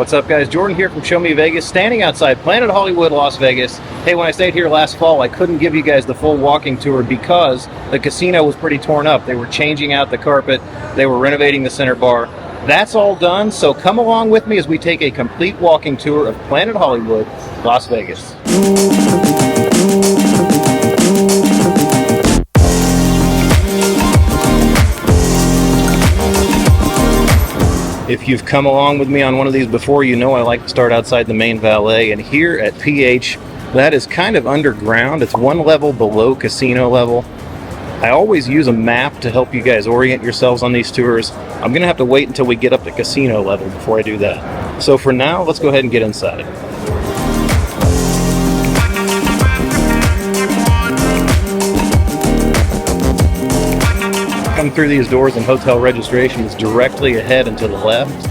What's up, guys? Jordan here from Show Me Vegas, standing outside Planet Hollywood, Las Vegas. Hey, when I stayed here last fall, I couldn't give you guys the full walking tour because the casino was pretty torn up. They were changing out the carpet, they were renovating the center bar. That's all done, so come along with me as we take a complete walking tour of Planet Hollywood, Las Vegas. If you've come along with me on one of these before, you know I like to start outside the main valet, and here at PH, that is kind of underground. It's one level below casino level. I always use a map to help you guys orient yourselves on these tours. I'm gonna have to wait until we get up to casino level before I do that. So for now, let's go ahead and get inside. Come through these doors and hotel registration is directly ahead and to the left.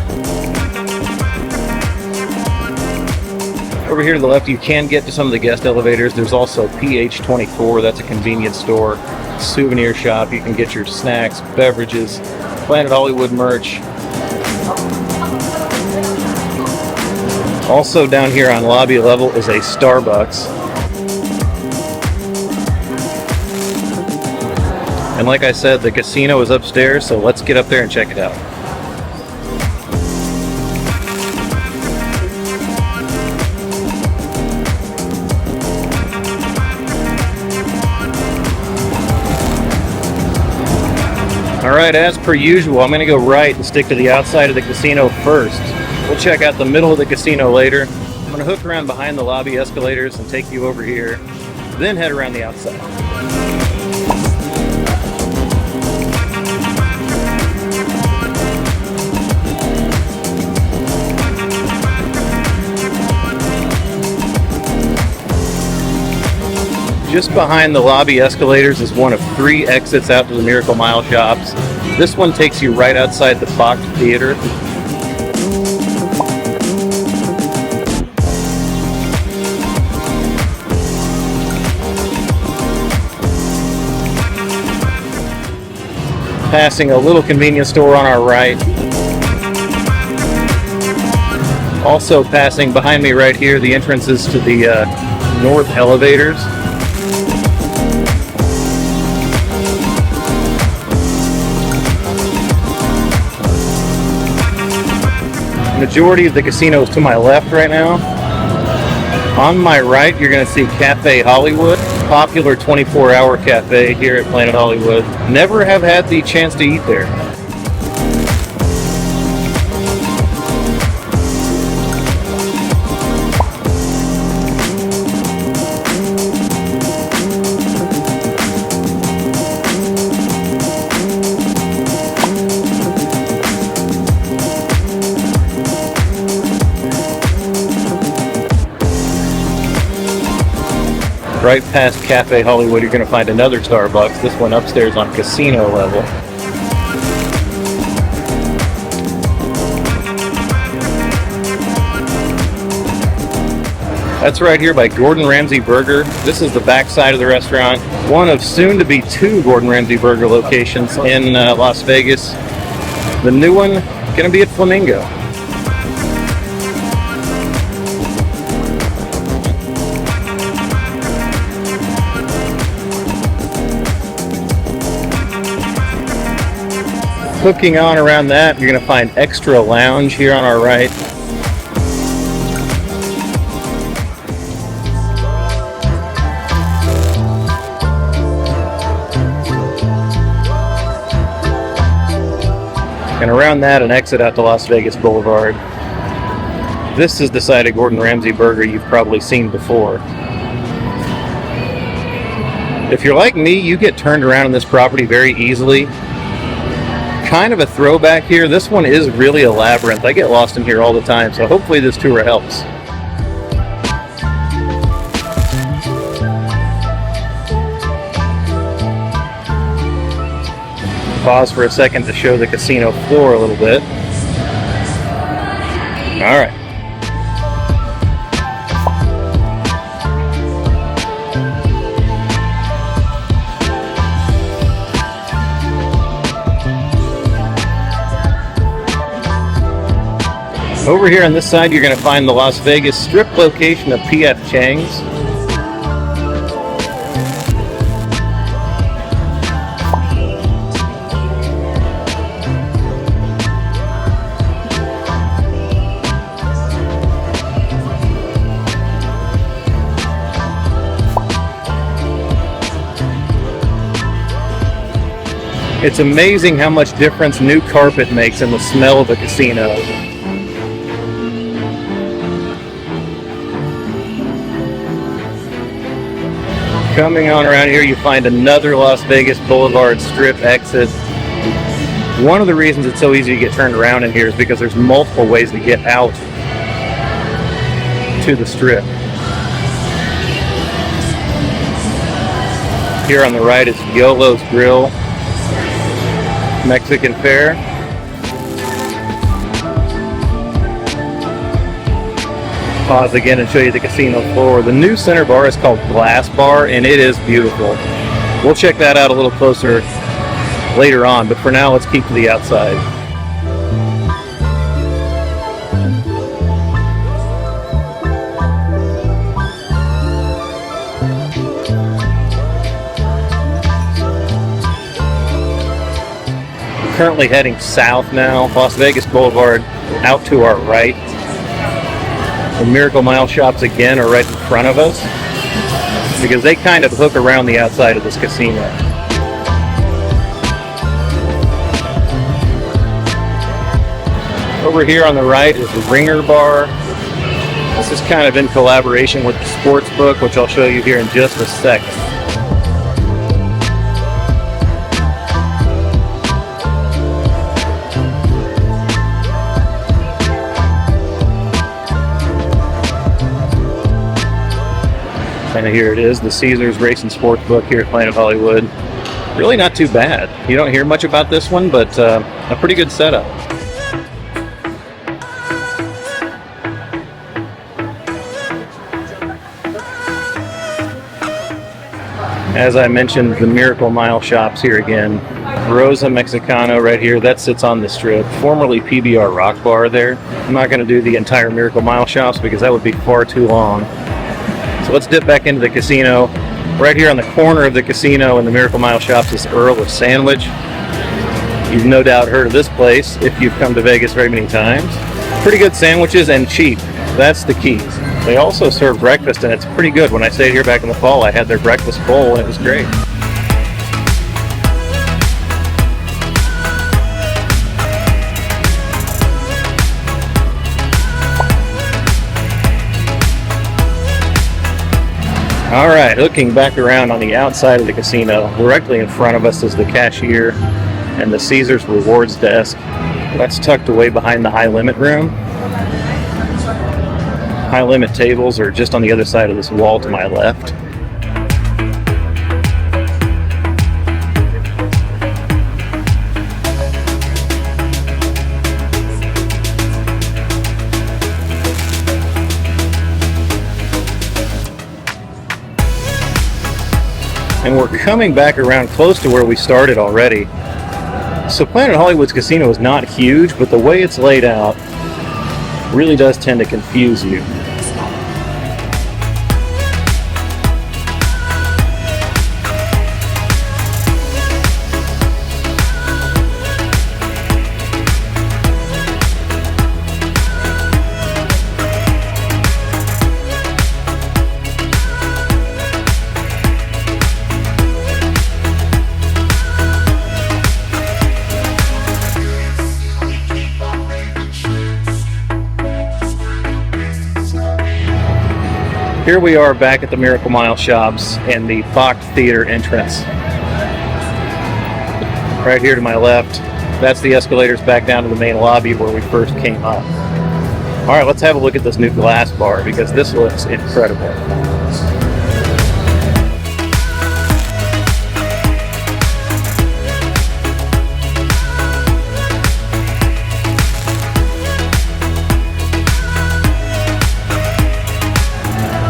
Over here to the left, you can get to some of the guest elevators. There's also PH24, that's a convenience store, souvenir shop. You can get your snacks, beverages, Planet Hollywood merch. Also down here on lobby level is a Starbucks. And like I said, the casino is upstairs, so let's get up there and check it out. Alright, as per usual, I'm going to go right and stick to the outside of the casino first. We'll check out the middle of the casino later. I'm going to hook around behind the lobby escalators and take you over here, then head around the outside. Just behind the lobby escalators is one of 3 exits out to the Miracle Mile shops. This one takes you right outside the Fox Theater. Passing a little convenience store on our right. Also passing behind me right here, the entrances to the north elevators. Majority of the casino is to my left right now. On my right, you're going to see Cafe Hollywood, popular 24-hour cafe here at Planet Hollywood. Never have had the chance to eat there. Right past Cafe Hollywood, you're going to find another Starbucks, this one upstairs on casino level. That's right here by Gordon Ramsay Burger. This is the back side of the restaurant, one of soon to be 2 Gordon Ramsay Burger locations in Las Vegas. The new one going to be at Flamingo. Hooking on around that, you're going to find Extra Lounge here on our right. And around that, an exit out to Las Vegas Boulevard. This is the side of Gordon Ramsay Burger you've probably seen before. If you're like me, you get turned around in this property very easily. Kind of a throwback here. This one is really a labyrinth. I get lost in here all the time, so hopefully this tour helps. Pause for a second to show the casino floor a little bit. All right. Over here on this side, you're going to find the Las Vegas Strip location of P.F. Chang's. It's amazing how much difference new carpet makes in the smell of a casino. Coming on around here, you find another Las Vegas Boulevard Strip exit. One of the reasons it's so easy to get turned around in here is because there's multiple ways to get out to the Strip. Here on the right is Yolo's Grill, Mexican fare. Pause again and show you the casino floor. The new center bar is called Glass Bar, and it is beautiful. We'll check that out a little closer later on, but for now, let's keep to the outside. Currently heading south now, Las Vegas Boulevard out to our right. The Miracle Mile shops again are right in front of us because they kind of hook around the outside of this casino. Over here on the right is the Ringer Bar. This is kind of in collaboration with the sports book, which I'll show you here in just a second. And here it is, the Caesars Racing Sportsbook here at Planet Hollywood. Really not too bad. You don't hear much about this one, but a pretty good setup. As I mentioned, the Miracle Mile shops here again. Rosa Mexicano right here, that sits on the Strip. Formerly PBR Rock Bar there. I'm not going to do the entire Miracle Mile shops because that would be far too long. So let's dip back into the casino. Right here on the corner of the casino and the Miracle Mile shops is Earl of Sandwich. You've no doubt heard of this place if you've come to Vegas very many times. Pretty good sandwiches and cheap. That's the key. They also serve breakfast and it's pretty good. When I stayed here back in the fall, I had their breakfast bowl and it was great. All right, hooking back around on the outside of the casino, directly in front of us is the cashier and the Caesars Rewards desk. That's tucked away behind the high limit room. High limit tables are just on the other side of this wall to my left. And we're coming back around close to where we started already. So Planet Hollywood's casino is not huge, but the way it's laid out really does tend to confuse you. Here we are back at the Miracle Mile shops and the Fox Theater entrance. Right here to my left, that's the escalators back down to the main lobby where we first came up. All right, let's have a look at this new glass bar because this looks incredible.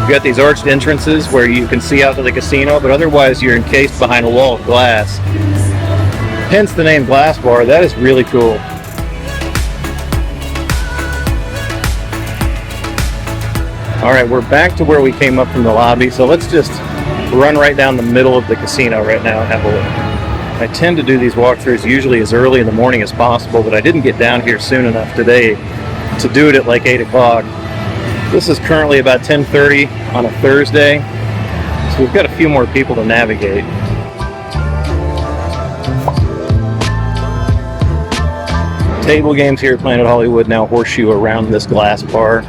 You've got these arched entrances where you can see out to the casino, but otherwise you're encased behind a wall of glass. Hence the name Glass Bar. That is really cool. All right, we're back to where we came up from the lobby, so let's just run right down the middle of the casino right now and have a look. I tend to do these walkthroughs usually as early in the morning as possible, but I didn't get down here soon enough today to do it at like 8 o'clock. This is currently about 10:30 on a Thursday, so we've got a few more people to navigate. Table games here at Planet Hollywood now horseshoe around this glass bar.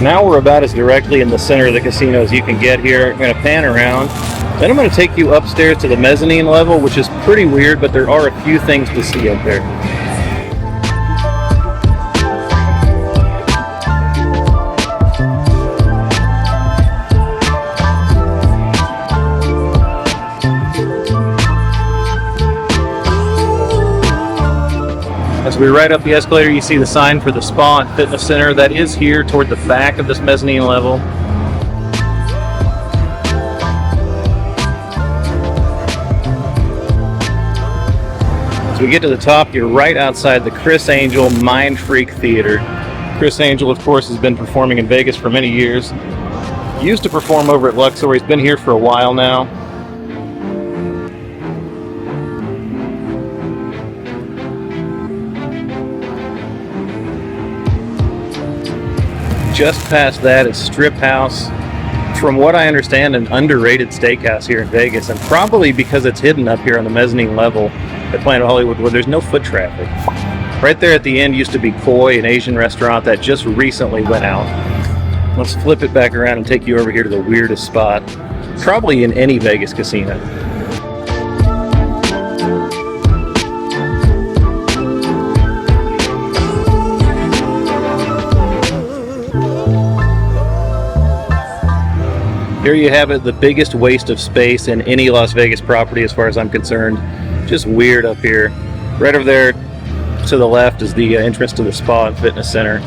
Now we're about as directly in the center of the casino as you can get here. I'm going to pan around. Then I'm going to take you upstairs to the mezzanine level, which is pretty weird, but there are a few things to see up there. As we ride up the escalator, you see the sign for the Spa and Fitness Center. That is here toward the back of this mezzanine level. As we get to the top, you're right outside the Criss Angel Mind Freak Theater. Criss Angel, of course, has been performing in Vegas for many years. He used to perform over at Luxor. He's been here for a while now. Just past that is Strip House. From what I understand, an underrated steakhouse here in Vegas, and probably because it's hidden up here on the mezzanine level at Planet Hollywood where there's no foot traffic. Right there at the end used to be Koi, an Asian restaurant that just recently went out. Let's flip it back around and take you over here to the weirdest spot, probably in any Vegas casino. Here you have it, the biggest waste of space in any Las Vegas property as far as I'm concerned. Just weird up here. Right over there to the left is the entrance to the Spa and Fitness Center.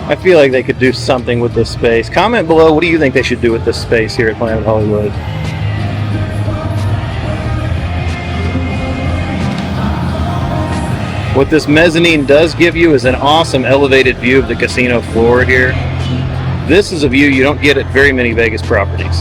I feel like they could do something with this space. Comment below, what do you think they should do with this space here at Planet Hollywood? What this mezzanine does give you is an awesome elevated view of the casino floor here. This is a view you don't get at very many Vegas properties.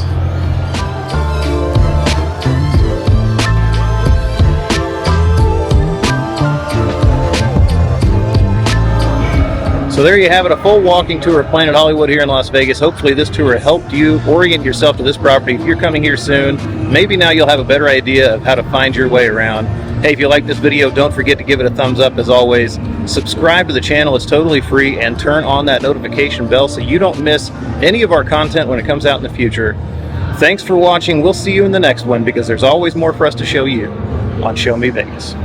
So there you have it, a full walking tour of Planet Hollywood here in Las Vegas. Hopefully this tour helped you orient yourself to this property. If you're coming here soon, maybe now you'll have a better idea of how to find your way around. Hey, if you like this video, don't forget to give it a thumbs up as always. Subscribe to the channel, it's totally free, and turn on that notification bell so you don't miss any of our content when it comes out in the future. Thanks for watching. We'll see you in the next one because there's always more for us to show you on Show Me Vegas.